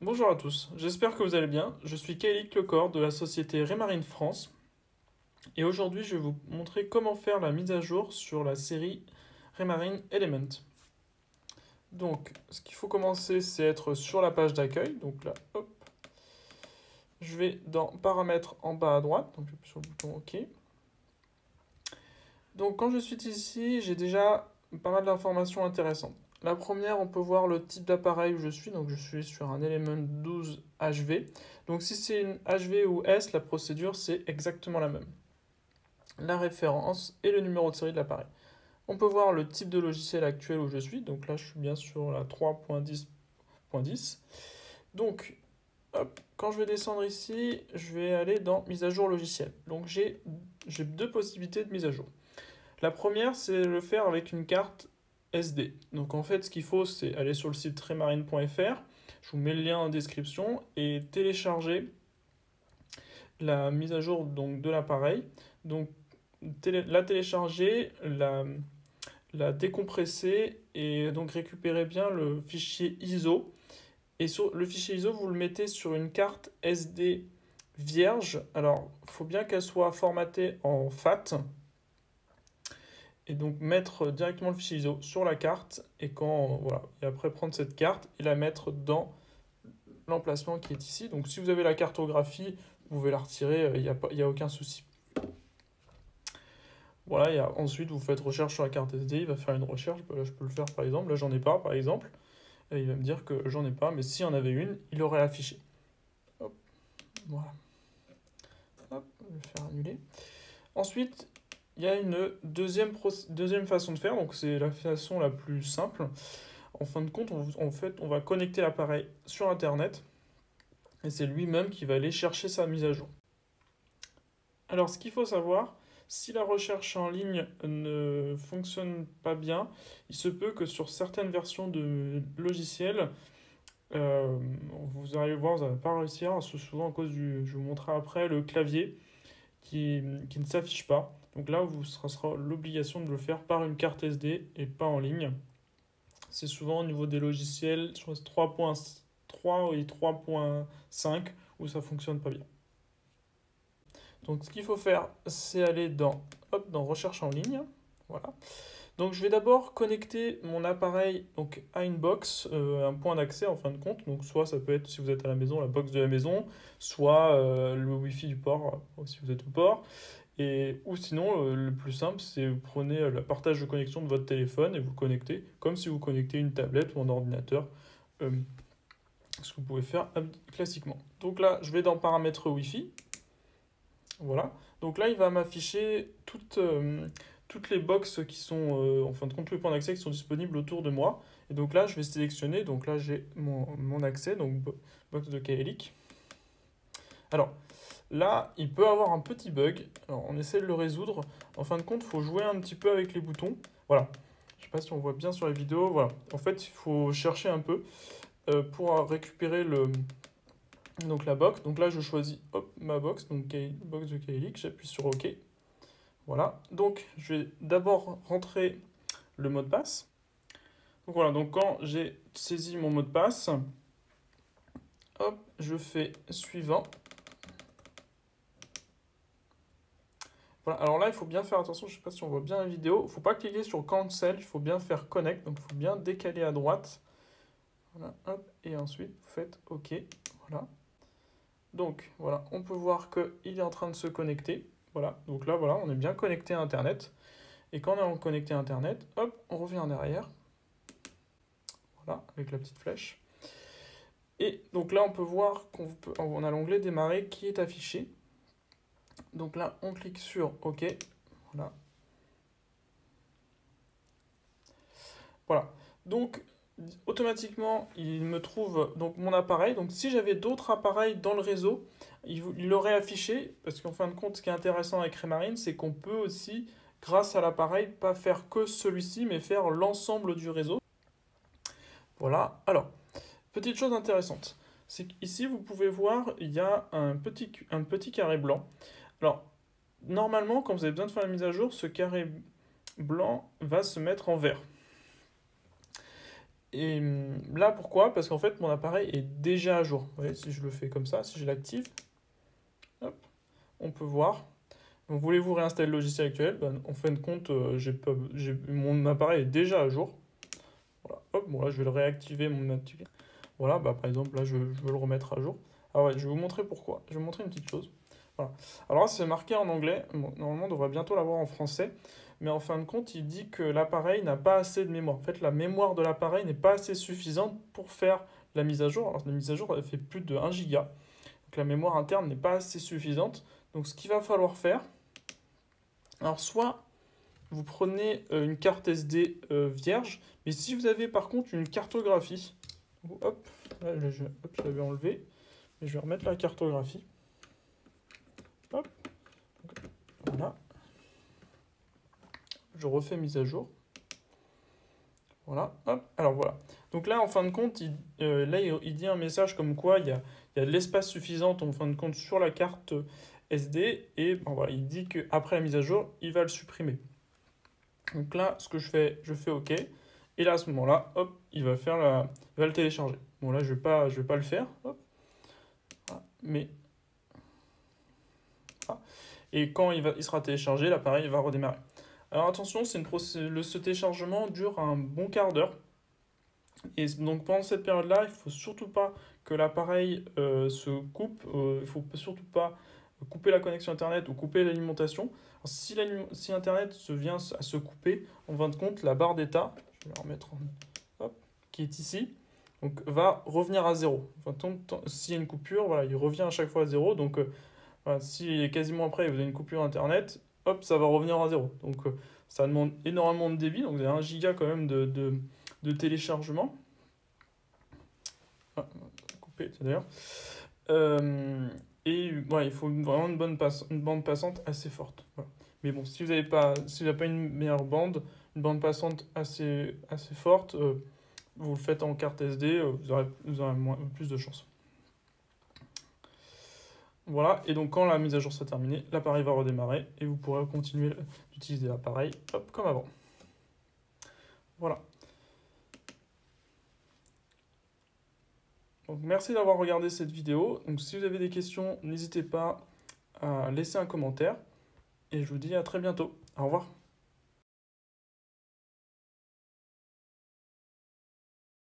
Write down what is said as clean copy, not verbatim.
Bonjour à tous, j'espère que vous allez bien. Je suis Kaelic Lecor de la société Raymarine France et aujourd'hui je vais vous montrer comment faire la mise à jour sur la série Raymarine Element. Donc ce qu'il faut commencer c'est être sur la page d'accueil, donc là hop, je vais dans paramètres en bas à droite, donc j'appuie sur le bouton OK. Donc quand je suis ici j'ai déjà pas mal d'informations intéressantes. La première, on peut voir le type d'appareil où je suis. Donc, je suis sur un Element 12 HV. Donc, si c'est une HV ou S, la procédure, c'est exactement la même. La référence et le numéro de série de l'appareil. On peut voir le type de logiciel actuel où je suis. Donc là, je suis bien sur la 3.10.10. Donc, hop, quand je vais descendre ici, je vais aller dans mise à jour logiciel. Donc, j'ai deux possibilités de mise à jour. La première, c'est le faire avec une carte SD. Donc en fait, ce qu'il faut, c'est aller sur le site raymarine.fr. Je vous mets le lien en description et télécharger la mise à jour donc, de l'appareil. Donc la télécharger, la décompresser et donc récupérer bien le fichier ISO. Et sur le fichier ISO, vous le mettez sur une carte SD vierge. Alors, il faut bien qu'elle soit formatée en FAT. Et donc mettre directement le fichier ISO sur la carte et voilà, et après prendre cette carte et la mettre dans l'emplacement qui est ici. Donc si vous avez la cartographie, vous pouvez la retirer, il n'y a aucun souci. Voilà, et ensuite vous faites recherche sur la carte SD, il va faire une recherche, là, je peux le faire par exemple, là j'en ai pas par exemple, et il va me dire que j'en ai pas, mais s'il y en avait une, il aurait affiché. Hop, voilà. Hop, je vais faire annuler. Ensuite, il y a une deuxième façon de faire, donc c'est la façon la plus simple. En fin de compte, on va connecter l'appareil sur Internet et c'est lui-même qui va aller chercher sa mise à jour. Alors, ce qu'il faut savoir, si la recherche en ligne ne fonctionne pas bien, il se peut que sur certaines versions de logiciels, vous allez voir, vous n'allez pas réussir, souvent à cause je vous montrerai après, le clavier qui ne s'affiche pas. Donc là, ce sera l'obligation de le faire par une carte SD et pas en ligne. C'est souvent au niveau des logiciels, je pense 3.3 et 3.5 où ça fonctionne pas bien. Donc ce qu'il faut faire, c'est aller dans recherche en ligne. Voilà. Donc je vais d'abord connecter mon appareil donc, à une box, un point d'accès en fin de compte. Donc soit ça peut être, si vous êtes à la maison, la box de la maison, soit le Wi-Fi du port, si vous êtes au port. Ou sinon, le plus simple, c'est vous prenez le partage de connexion de votre téléphone et vous le connectez comme si vous connectez une tablette ou un ordinateur, ce que vous pouvez faire classiquement. Donc là, je vais dans paramètres Wi-Fi. Voilà. Donc là, il va m'afficher toutes les boxes qui sont, en fin de compte, tous les points d'accès qui sont disponibles autour de moi. Et donc là, je vais sélectionner. Donc là, j'ai mon accès, donc box de Kaelic. Alors, là, il peut avoir un petit bug. Alors, on essaie de le résoudre. En fin de compte, il faut jouer un petit peu avec les boutons. Voilà. Je ne sais pas si on voit bien sur la vidéo. Voilà. En fait, il faut chercher un peu pour récupérer donc la box. Donc là, je choisis ma box, donc box de Kaelic. J'appuie sur OK. Voilà. Donc, je vais d'abord rentrer le mot de passe. Donc voilà. Donc quand j'ai saisi mon mot de passe, hop, je fais suivant. Voilà, alors là, il faut bien faire attention, je ne sais pas si on voit bien la vidéo, il ne faut pas cliquer sur Cancel, il faut bien faire Connect, donc il faut bien décaler à droite. Voilà, hop, et ensuite, vous faites OK, voilà. Donc, voilà, on peut voir qu'il est en train de se connecter. Voilà, donc là, voilà, on est bien connecté à Internet. Et quand on est connecté à Internet, hop, on revient en arrière. Voilà, avec la petite flèche. Et donc là, on peut voir qu'on a l'onglet Démarrer qui est affiché. Donc là, on clique sur OK. Voilà. Voilà. Donc, automatiquement, il me trouve donc mon appareil. Donc, si j'avais d'autres appareils dans le réseau, il l'aurait affiché. Parce qu'en fin de compte, ce qui est intéressant avec Raymarine, c'est qu'on peut aussi, grâce à l'appareil, pas faire que celui-ci, mais faire l'ensemble du réseau. Voilà. Alors, petite chose intéressante, c'est qu'ici, vous pouvez voir, il y a un petit carré blanc. Alors, normalement, quand vous avez besoin de faire la mise à jour, ce carré blanc va se mettre en vert. Et là, pourquoi? Parce qu'en fait, mon appareil est déjà à jour. Vous voyez, si je le fais comme ça, si je l'active, hop, on peut voir. Donc, voulez-vous réinstaller le logiciel actuel? Ben, en fin de compte, mon appareil est déjà à jour. Voilà. Hop, bon là, je vais le réactiver, mon activité. Voilà, bah, par exemple, là, je veux le remettre à jour. Ah ouais, je vais vous montrer pourquoi. Je vais vous montrer une petite chose. Voilà. Alors là, c'est marqué en anglais. Bon, normalement, on devrait bientôt l'avoir en français. Mais en fin de compte, il dit que l'appareil n'a pas assez de mémoire. En fait, la mémoire de l'appareil n'est pas assez suffisante pour faire la mise à jour. Alors, la mise à jour, elle fait plus de 1 giga. Donc, la mémoire interne n'est pas assez suffisante. Donc, ce qu'il va falloir faire, alors, soit vous prenez une carte SD vierge, mais si vous avez par contre une cartographie, hop, là, hop, je l'avais enlevé, mais je vais remettre la cartographie. Hop, voilà. Je refais mise à jour. Voilà, hop, alors voilà. Donc là, en fin de compte, il dit un message comme quoi il y a de l'espace suffisant en fin de compte sur la carte SD, et bon, voilà, il dit qu'après la mise à jour, il va le supprimer. Donc là, ce que je fais OK, et là, à ce moment-là, hop, il va le télécharger. Bon là, je vais pas le faire, hop, voilà, mais voilà. Et quand il sera téléchargé, l'appareil va redémarrer. Alors attention, ce téléchargement dure un bon quart d'heure. Et donc pendant cette période-là, il ne faut surtout pas que l'appareil se coupe. Il ne faut surtout pas couper la connexion Internet ou couper l'alimentation. Si Internet vient à se couper, en fin de compte, la barre d'état, je vais la remettre hop, qui est ici, donc va revenir à zéro. Enfin, s'il y a une coupure, voilà, il revient à chaque fois à zéro. Donc voilà, si quasiment après vous avez une coupure Internet, hop, ça va revenir à zéro. Donc ça demande énormément de débit. Donc vous avez 1 giga quand même de téléchargement. Ah, coupé d'ailleurs. Et voilà, il faut vraiment une bande passante assez forte. Voilà. Mais bon, si vous n'avez pas une meilleure une bande passante assez forte, vous le faites en carte SD, vous aurez plus de chance. Voilà, et donc quand la mise à jour sera terminée, l'appareil va redémarrer et vous pourrez continuer d'utiliser l'appareil comme avant. Voilà. Donc, merci d'avoir regardé cette vidéo. Donc, si vous avez des questions, n'hésitez pas à laisser un commentaire. Et je vous dis à très bientôt. Au revoir.